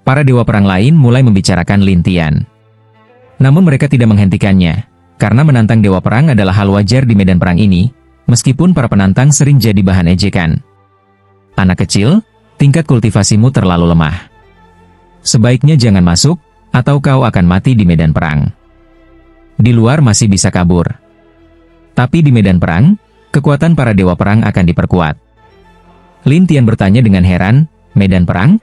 Para Dewa Perang lain mulai membicarakan Lin Tian. Namun mereka tidak menghentikannya, karena menantang Dewa Perang adalah hal wajar di medan perang ini, meskipun para penantang sering jadi bahan ejekan. Anak kecil, tingkat kultivasimu terlalu lemah. Sebaiknya jangan masuk, atau kau akan mati di medan perang. Di luar masih bisa kabur. Tapi di medan perang, kekuatan para Dewa Perang akan diperkuat. Lin Tian bertanya dengan heran, medan perang?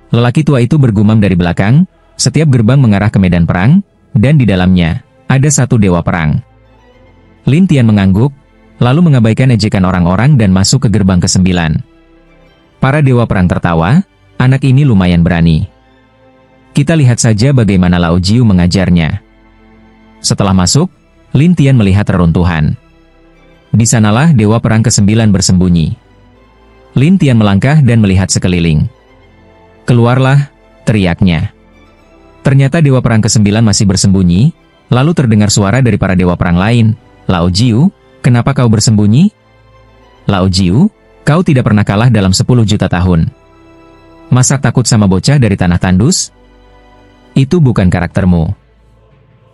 Lelaki tua itu bergumam dari belakang, setiap gerbang mengarah ke medan perang, dan di dalamnya, ada satu Dewa Perang. Lin Tian mengangguk, lalu mengabaikan ejekan orang-orang dan masuk ke gerbang ke-9. Para Dewa Perang tertawa, anak ini lumayan berani. Kita lihat saja bagaimana Lao Jiu mengajarnya. Setelah masuk, Lin Tian melihat reruntuhan. Di sanalah Dewa Perang ke-9 bersembunyi. Lin Tian melangkah dan melihat sekeliling. Keluarlah, teriaknya. Ternyata Dewa Perang ke-9 masih bersembunyi, lalu terdengar suara dari para Dewa Perang lain. Lao Jiu, kenapa kau bersembunyi? Lao Jiu, kau tidak pernah kalah dalam 10 juta tahun. Masa takut sama bocah dari Tanah Tandus? Itu bukan karaktermu.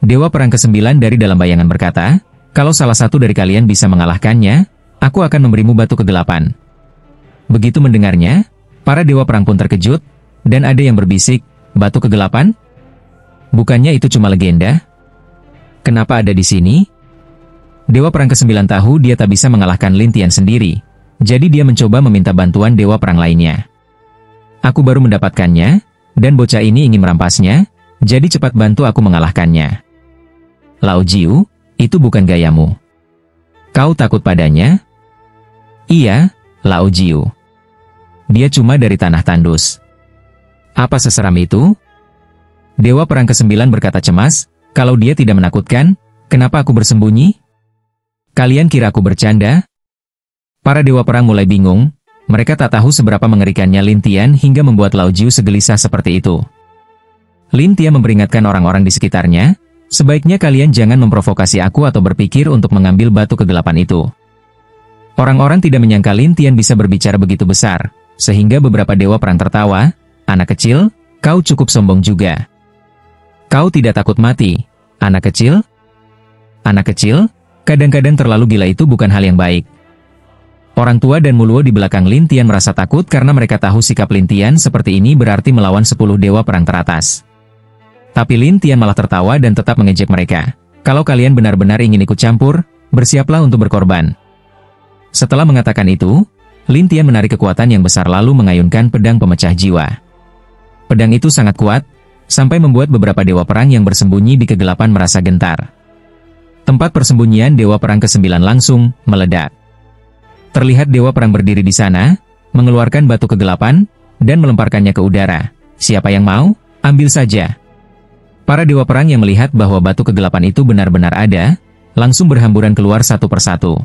Dewa Perang ke-9 dari dalam bayangan berkata, kalau salah satu dari kalian bisa mengalahkannya, aku akan memberimu batu kegelapan. Begitu mendengarnya, para Dewa Perang pun terkejut, dan ada yang berbisik, batu kegelapan? Bukannya itu cuma legenda? Kenapa ada di sini? Dewa Perang ke-9 tahu dia tak bisa mengalahkan Lin Tian sendiri, jadi dia mencoba meminta bantuan Dewa Perang lainnya. Aku baru mendapatkannya, dan bocah ini ingin merampasnya, jadi cepat bantu aku mengalahkannya. Lao Jiu, itu bukan gayamu. Kau takut padanya? Iya, Lao Jiu. Dia cuma dari tanah tandus. Apa seseram itu? Dewa Perang ke-9 berkata cemas, kalau dia tidak menakutkan, kenapa aku bersembunyi? Kalian kira aku bercanda? Para Dewa Perang mulai bingung, mereka tak tahu seberapa mengerikannya Lin Tian hingga membuat Lao Jiu segelisah seperti itu. Lin Tian memperingatkan orang-orang di sekitarnya, sebaiknya kalian jangan memprovokasi aku atau berpikir untuk mengambil batu kegelapan itu. Orang-orang tidak menyangka Lin Tian bisa berbicara begitu besar, sehingga beberapa Dewa Perang tertawa, anak kecil, kau cukup sombong juga. Kau tidak takut mati, anak kecil? Anak kecil, kadang-kadang terlalu gila itu bukan hal yang baik. Orang tua dan Muluo di belakang Lin Tian merasa takut karena mereka tahu sikap Lin Tian seperti ini berarti melawan 10 Dewa Perang teratas. Tapi Lin Tian malah tertawa dan tetap mengejek mereka. Kalau kalian benar-benar ingin ikut campur, bersiaplah untuk berkorban. Setelah mengatakan itu, Lin Tian menarik kekuatan yang besar lalu mengayunkan pedang pemecah jiwa. Pedang itu sangat kuat, sampai membuat beberapa Dewa Perang yang bersembunyi di kegelapan merasa gentar. Tempat persembunyian Dewa Perang ke-9 langsung meledak. Terlihat Dewa Perang berdiri di sana, mengeluarkan batu kegelapan, dan melemparkannya ke udara. Siapa yang mau, ambil saja. Para Dewa Perang yang melihat bahwa batu kegelapan itu benar-benar ada, langsung berhamburan keluar satu persatu.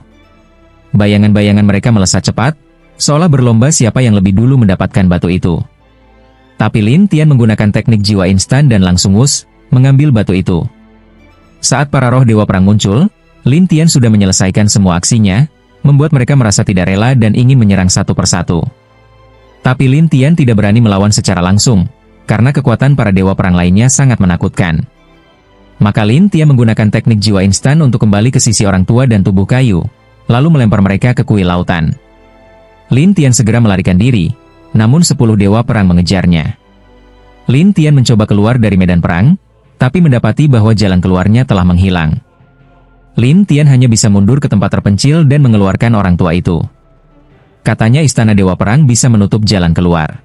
Bayangan-bayangan mereka melesat cepat, seolah berlomba siapa yang lebih dulu mendapatkan batu itu. Tapi Lin Tian menggunakan teknik jiwa instan dan langsung mengambil batu itu. Saat para roh Dewa Perang muncul, Lin Tian sudah menyelesaikan semua aksinya, membuat mereka merasa tidak rela dan ingin menyerang satu persatu. Tapi Lin Tian tidak berani melawan secara langsung, karena kekuatan para Dewa Perang lainnya sangat menakutkan. Maka Lin Tian menggunakan teknik jiwa instan untuk kembali ke sisi orang tua dan tubuh kayu, lalu melempar mereka ke kuil lautan. Lin Tian segera melarikan diri, namun 10 Dewa Perang mengejarnya. Lin Tian mencoba keluar dari medan perang, tapi mendapati bahwa jalan keluarnya telah menghilang. Lin Tian hanya bisa mundur ke tempat terpencil dan mengeluarkan orang tua itu. Katanya istana Dewa Perang bisa menutup jalan keluar.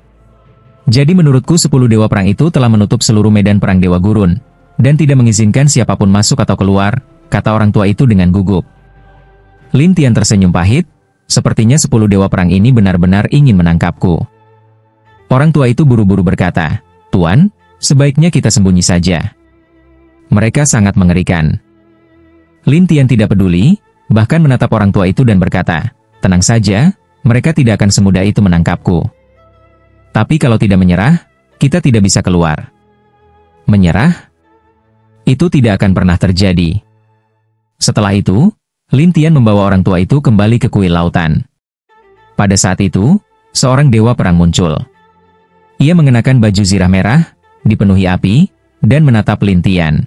Jadi menurutku 10 Dewa Perang itu telah menutup seluruh medan perang Dewa Gurun, dan tidak mengizinkan siapapun masuk atau keluar, kata orang tua itu dengan gugup. Lin Tian tersenyum pahit, sepertinya 10 Dewa Perang ini benar-benar ingin menangkapku. Orang tua itu buru-buru berkata, Tuan, sebaiknya kita sembunyi saja. Mereka sangat mengerikan. Lin Tian tidak peduli, bahkan menatap orang tua itu dan berkata, tenang saja, mereka tidak akan semudah itu menangkapku. Tapi kalau tidak menyerah, kita tidak bisa keluar. Menyerah? Itu tidak akan pernah terjadi. Setelah itu, Lin Tian membawa orang tua itu kembali ke kuil lautan. Pada saat itu, seorang Dewa Perang muncul. Ia mengenakan baju zirah merah, dipenuhi api, dan menatap Lin Tian.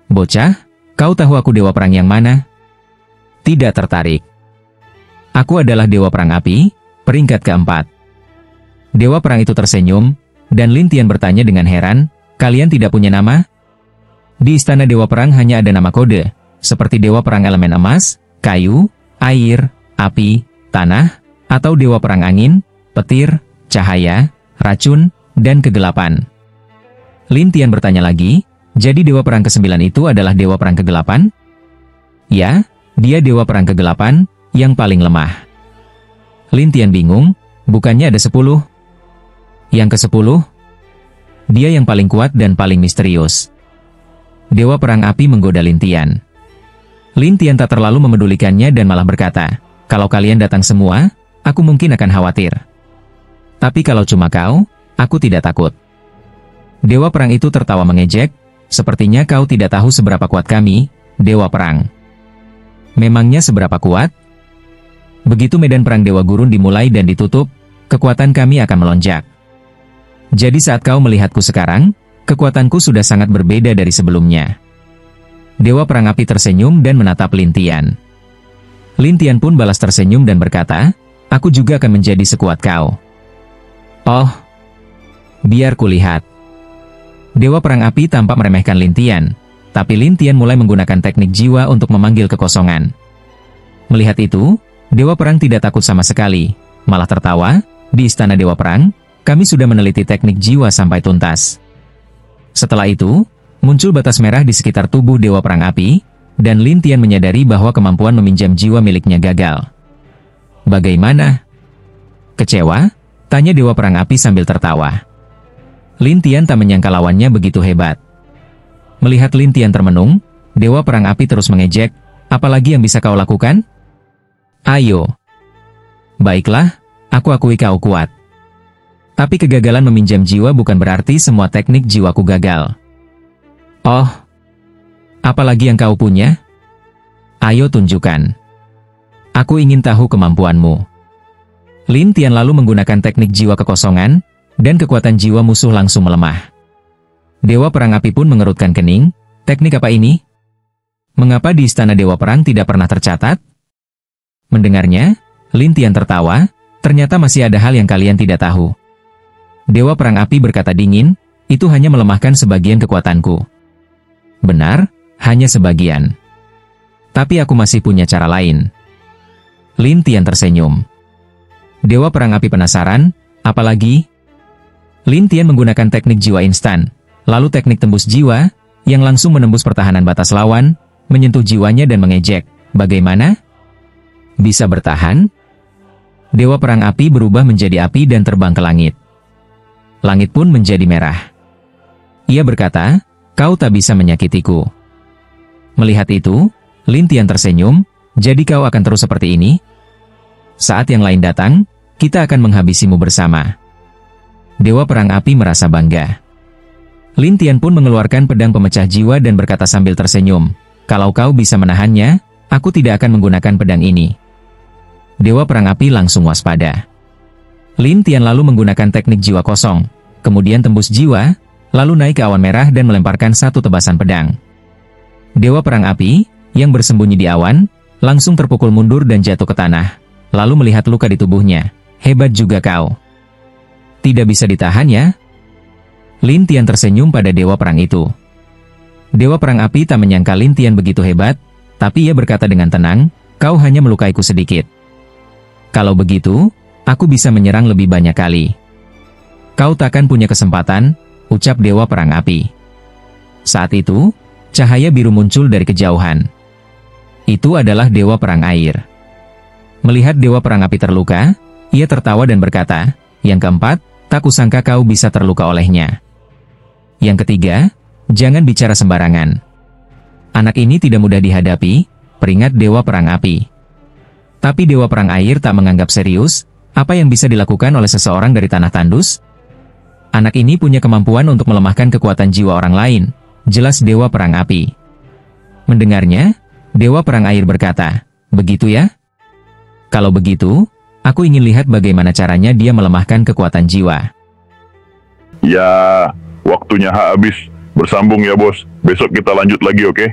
Bocah, kau tahu aku Dewa Perang yang mana? Tidak tertarik. Aku adalah Dewa Perang Api, peringkat keempat. Dewa Perang itu tersenyum, dan Lin Tian bertanya dengan heran, kalian tidak punya nama? Di istana Dewa Perang hanya ada nama kode, seperti Dewa Perang elemen emas, kayu, air, api, tanah, atau Dewa Perang angin, petir, cahaya, racun, dan kegelapan. Lin Tian bertanya lagi, jadi Dewa Perang ke-9 itu adalah Dewa Perang kegelapan? Ya, dia Dewa Perang kegelapan, yang paling lemah. Lin Tian bingung, bukannya ada 10? Yang ke-10? Dia yang paling kuat dan paling misterius. Dewa Perang Api menggoda Lin Tian. Lin Tian tak terlalu memedulikannya dan malah berkata, kalau kalian datang semua, aku mungkin akan khawatir. Tapi kalau cuma kau, aku tidak takut. Dewa Perang itu tertawa mengejek, sepertinya kau tidak tahu seberapa kuat kami, Dewa Perang. Memangnya seberapa kuat? Begitu medan perang Dewa Gurun dimulai dan ditutup, kekuatan kami akan melonjak. Jadi saat kau melihatku sekarang, kekuatanku sudah sangat berbeda dari sebelumnya. Dewa Perang Api tersenyum dan menatap Lin Tian. Lin Tian pun balas tersenyum dan berkata, aku juga akan menjadi sekuat kau. Oh, biar kulihat. Dewa Perang Api tampak meremehkan Lin Tian, tapi Lin Tian mulai menggunakan teknik jiwa untuk memanggil kekosongan. Melihat itu, Dewa Perang tidak takut sama sekali, malah tertawa. Di Istana Dewa Perang, kami sudah meneliti teknik jiwa sampai tuntas. Setelah itu, muncul batas merah di sekitar tubuh Dewa Perang Api, dan Lin Tian menyadari bahwa kemampuan meminjam jiwa miliknya gagal. Bagaimana? Kecewa? Tanya Dewa Perang Api sambil tertawa. Lin Tian tak menyangka lawannya begitu hebat. Melihat Lin Tian termenung, Dewa Perang Api terus mengejek, apalagi yang bisa kau lakukan? Ayo. Baiklah, aku akui kau kuat. Tapi kegagalan meminjam jiwa bukan berarti semua teknik jiwaku gagal. Oh, apalagi yang kau punya? Ayo tunjukkan. Aku ingin tahu kemampuanmu. Lin Tian lalu menggunakan teknik jiwa kekosongan, dan kekuatan jiwa musuh langsung melemah. Dewa Perang Api pun mengerutkan kening, teknik apa ini? Mengapa di Istana Dewa Perang tidak pernah tercatat? Mendengarnya, Lin Tian tertawa, ternyata masih ada hal yang kalian tidak tahu. Dewa Perang Api berkata dingin, itu hanya melemahkan sebagian kekuatanku. Benar, hanya sebagian. Tapi aku masih punya cara lain. Lin Tian tersenyum. Dewa Perang Api penasaran, apalagi? Lin Tian menggunakan teknik jiwa instan, lalu teknik tembus jiwa, yang langsung menembus pertahanan batas lawan, menyentuh jiwanya dan mengejek, bagaimana? Bisa bertahan? Dewa Perang Api berubah menjadi api dan terbang ke langit. Langit pun menjadi merah. Ia berkata, kau tak bisa menyakitiku. Melihat itu, Lin Tian tersenyum, jadi kau akan terus seperti ini? Saat yang lain datang, kita akan menghabisimu bersama. Dewa Perang Api merasa bangga. Lin Tian pun mengeluarkan pedang pemecah jiwa dan berkata sambil tersenyum, kalau kau bisa menahannya, aku tidak akan menggunakan pedang ini. Dewa Perang Api langsung waspada. Lin Tian lalu menggunakan teknik jiwa kosong, kemudian tembus jiwa, lalu naik ke awan merah dan melemparkan satu tebasan pedang. Dewa Perang Api, yang bersembunyi di awan, langsung terpukul mundur dan jatuh ke tanah, lalu melihat luka di tubuhnya. Hebat juga kau. Tidak bisa ditahan ya? Lin Tian tersenyum pada Dewa Perang itu. Dewa Perang Api tak menyangka Lin Tian begitu hebat, tapi ia berkata dengan tenang, kau hanya melukaiku sedikit. Kalau begitu, aku bisa menyerang lebih banyak kali. Kau takkan punya kesempatan, ucap Dewa Perang Api. Saat itu, cahaya biru muncul dari kejauhan. Itu adalah Dewa Perang Air. Melihat Dewa Perang Api terluka, ia tertawa dan berkata, yang keempat, tak kusangka kau bisa terluka olehnya. Yang ketiga, jangan bicara sembarangan. Anak ini tidak mudah dihadapi, peringat Dewa Perang Api. Tapi Dewa Perang Air tak menganggap serius, apa yang bisa dilakukan oleh seseorang dari tanah tandus? Anak ini punya kemampuan untuk melemahkan kekuatan jiwa orang lain, jelas Dewa Perang Api. Mendengarnya, Dewa Perang Air berkata, begitu ya? Kalau begitu, aku ingin lihat bagaimana caranya dia melemahkan kekuatan jiwa. Ya, waktunya habis. Bersambung ya bos, besok kita lanjut lagi oke?